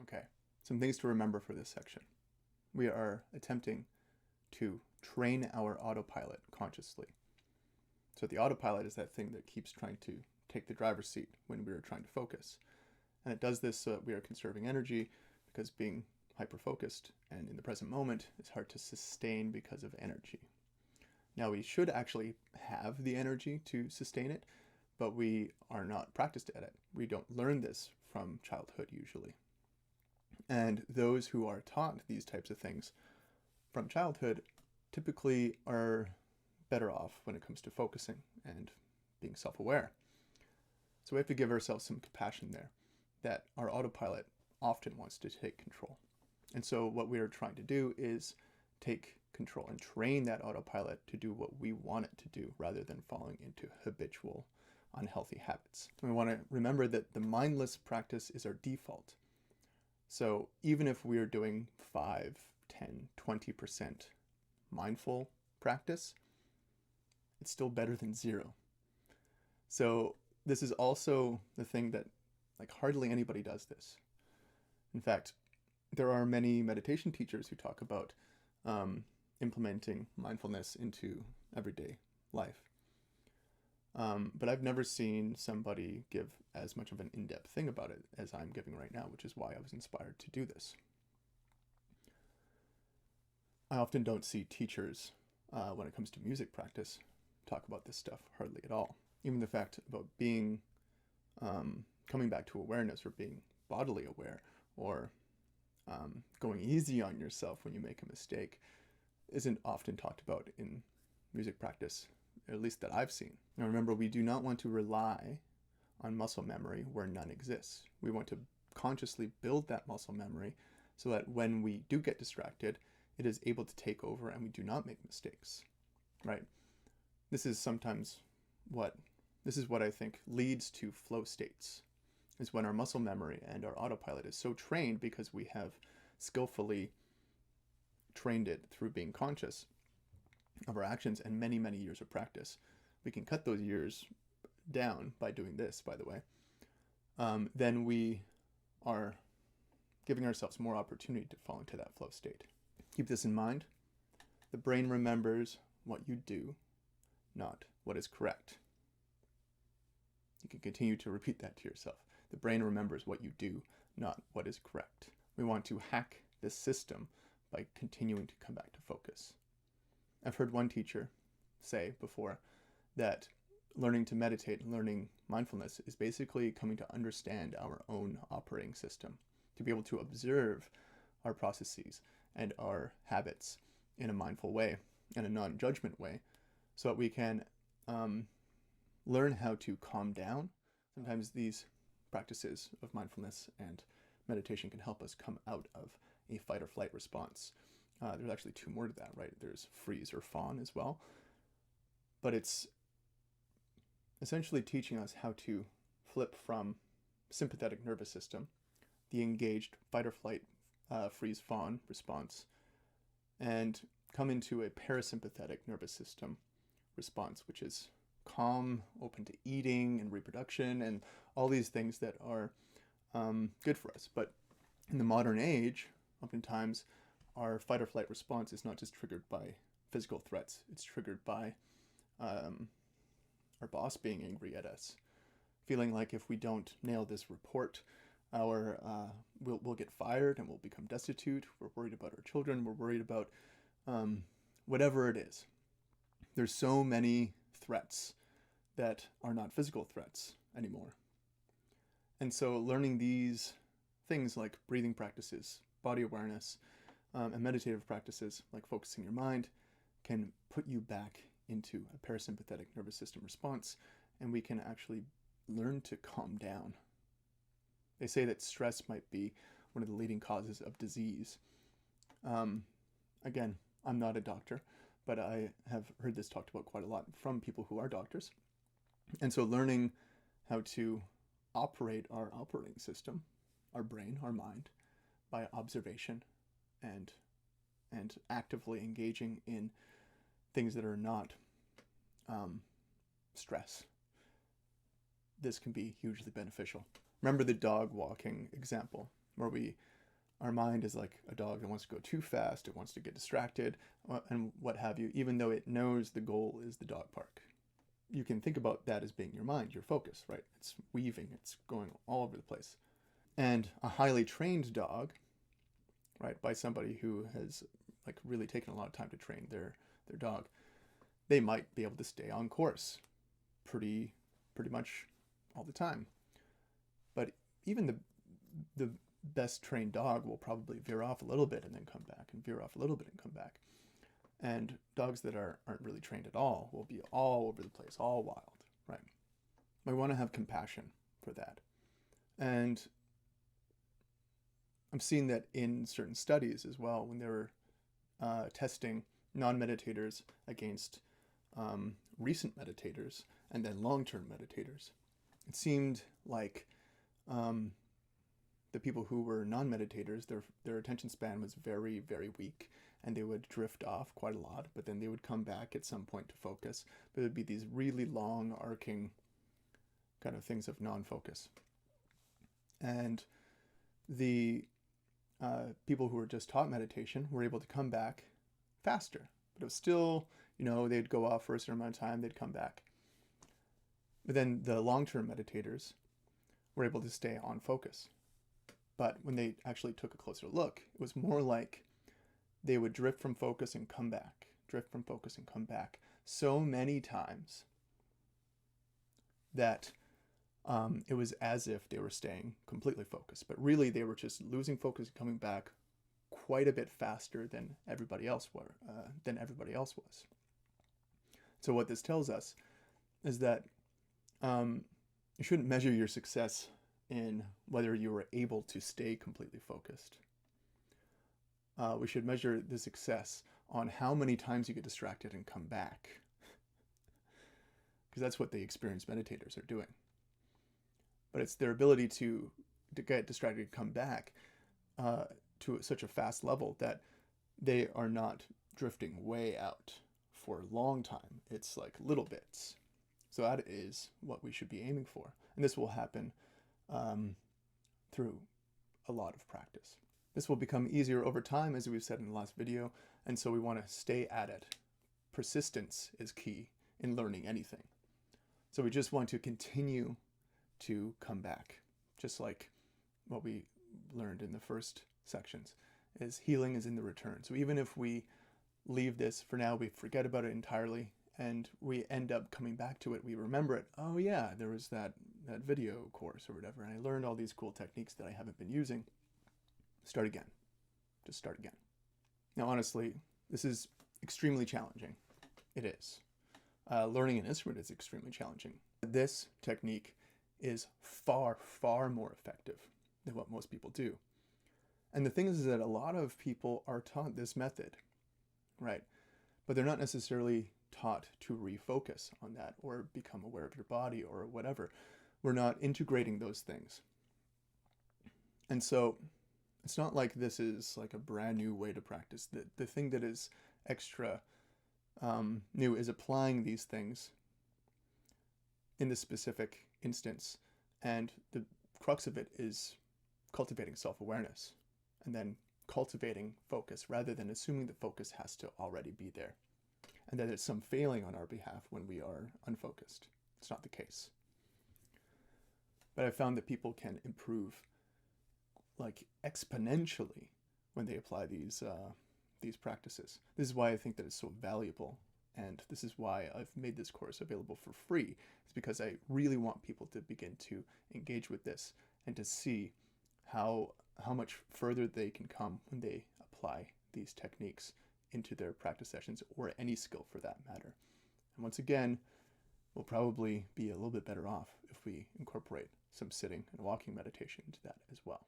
Okay, some things to remember for this section. We are attempting to train our autopilot consciously. So the autopilot is that thing that keeps trying to take the driver's seat when we are trying to focus. And it does this so that we are conserving energy, because being hyper-focused and in the present moment is hard to sustain because of energy. Now, we should actually have the energy to sustain it, but we are not practiced at it. We don't learn this from childhood usually. And those who are taught these types of things from childhood typically are better off when it comes to focusing and being self-aware. So we have to give ourselves some compassion there, that our autopilot often wants to take control. And so what we are trying to do is take control and train that autopilot to do what we want it to do, rather than falling into habitual unhealthy habits. We want to remember that the mindless practice is our default. So even if we're doing 5, 10, 20% mindful practice, it's still better than 0. So this is also the thing that hardly anybody does this. In fact, there are many meditation teachers who talk about implementing mindfulness into everyday life. But I've never seen somebody give as much of an in-depth thing about it as I'm giving right now, which is why I was inspired to do this. I often don't see teachers, when it comes to music practice, talk about this stuff hardly at all. Even the fact about being, coming back to awareness, or being bodily aware, or going easy on yourself when you make a mistake, isn't often talked about in music practice, at least that I've seen. Now remember, we do not want to rely on muscle memory where none exists. We want to consciously build that muscle memory so that when we do get distracted, it is able to take over and we do not make mistakes, right? This is what I think leads to flow states, is when our muscle memory and our autopilot is so trained, because we have skillfully trained it through being conscious of our actions and many, many years of practice. We can cut those years down by doing this, by the way. Then we are giving ourselves more opportunity to fall into that flow state. Keep this in mind. The brain remembers what you do, not what is correct. You can continue to repeat that to yourself. The brain remembers what you do, not what is correct. We want to hack this system by continuing to come back to focus. I've heard one teacher say before that learning to meditate, learning mindfulness, is basically coming to understand our own operating system, to be able to observe our processes and our habits in a mindful way, in a non-judgment way, so that we can learn how to calm down. Sometimes these practices of mindfulness and meditation can help us come out of a fight or flight response. There's actually 2 more to that, right? There's freeze or fawn as well. But it's essentially teaching us how to flip from sympathetic nervous system, the engaged fight or flight, freeze, fawn response, and come into a parasympathetic nervous system response, which is calm, open to eating and reproduction, and all these things that are good for us. But in the modern age, oftentimes our fight or flight response is not just triggered by physical threats. It's triggered by our boss being angry at us, feeling like if we don't nail this report, we'll get fired and we'll become destitute. We're worried about our children. We're worried about whatever it is. There's so many threats that are not physical threats anymore. And so learning these things like breathing practices, body awareness, and meditative practices like focusing your mind can put you back into a parasympathetic nervous system response, and we can actually learn to calm down. They say that stress might be one of the leading causes of disease. Again, I'm not a doctor, but I have heard this talked about quite a lot from people who are doctors. And so learning how to operate our operating system, our brain, our mind, by observation and actively engaging in things that are not stress, this can be hugely beneficial. Remember the dog walking example, where we our mind is like a dog that wants to go too fast, it wants to get distracted, and what have you, even though it knows the goal is the dog park. You can think about that as being your mind, your focus, right? It's weaving, it's going all over the place. And a highly trained dog, right, by somebody who has like really taken a lot of time to train their dog, they might be able to stay on course pretty much all the time. But even the best trained dog will probably veer off a little bit and then come back, and veer off a little bit and come back. And dogs that aren't really trained at all will be all over the place, all wild, right? We want to have compassion for that. And I'm seeing that in certain studies as well, when they were testing non-meditators against recent meditators and then long-term meditators. It seemed like the people who were non-meditators, their attention span was very, very weak, and they would drift off quite a lot, but then they would come back at some point to focus. But it would be these really long, arcing kind of things of non-focus. And the people who were just taught meditation were able to come back faster. But it was still, they'd go off for a certain amount of time, they'd come back. But then the long-term meditators were able to stay on focus. But when they actually took a closer look, it was more like they would drift from focus and come back, drift from focus and come back so many times that it was as if they were staying completely focused. But really, they were just losing focus and coming back quite a bit faster than everybody else was. So what this tells us is that you shouldn't measure your success in whether you were able to stay completely focused. We should measure the success on how many times you get distracted and come back. Because that's what the experienced meditators are doing. But it's their ability to get distracted and come back to such a fast level that they are not drifting way out for a long time. It's like little bits. So that is what we should be aiming for. And this will happen through a lot of practice. This will become easier over time, as we've said in the last video, and so we want to stay at it. Persistence is key in learning anything. So we just want to continue to come back, just like what we learned in the first sections, is healing is in the return. So even if we leave this for now, we forget about it entirely, and we end up coming back to it, we remember it. Oh yeah, there was that video course or whatever, and I learned all these cool techniques that I haven't been using. Start again. Just start again. Now, honestly, this is extremely challenging. It is. Learning an instrument is extremely challenging. This technique is far, far more effective than what most people do. And the thing is that a lot of people are taught this method, right? But they're not necessarily taught to refocus on that or become aware of your body or whatever. We're not integrating those things. And so it's not like this is like a brand new way to practice. The thing that is extra new is applying these things in this specific instance. And the crux of it is cultivating self-awareness and then cultivating focus rather than assuming the focus has to already be there and that it's some failing on our behalf when we are unfocused. It's not the case. But I found that people can improve like exponentially when they apply these practices. This is why I think that it's so valuable, and this is why I've made this course available for free. It's because I really want people to begin to engage with this and to see how much further they can come when they apply these techniques into their practice sessions, or any skill for that matter. And once again, we'll probably be a little bit better off if we incorporate some sitting and walking meditation into that as well.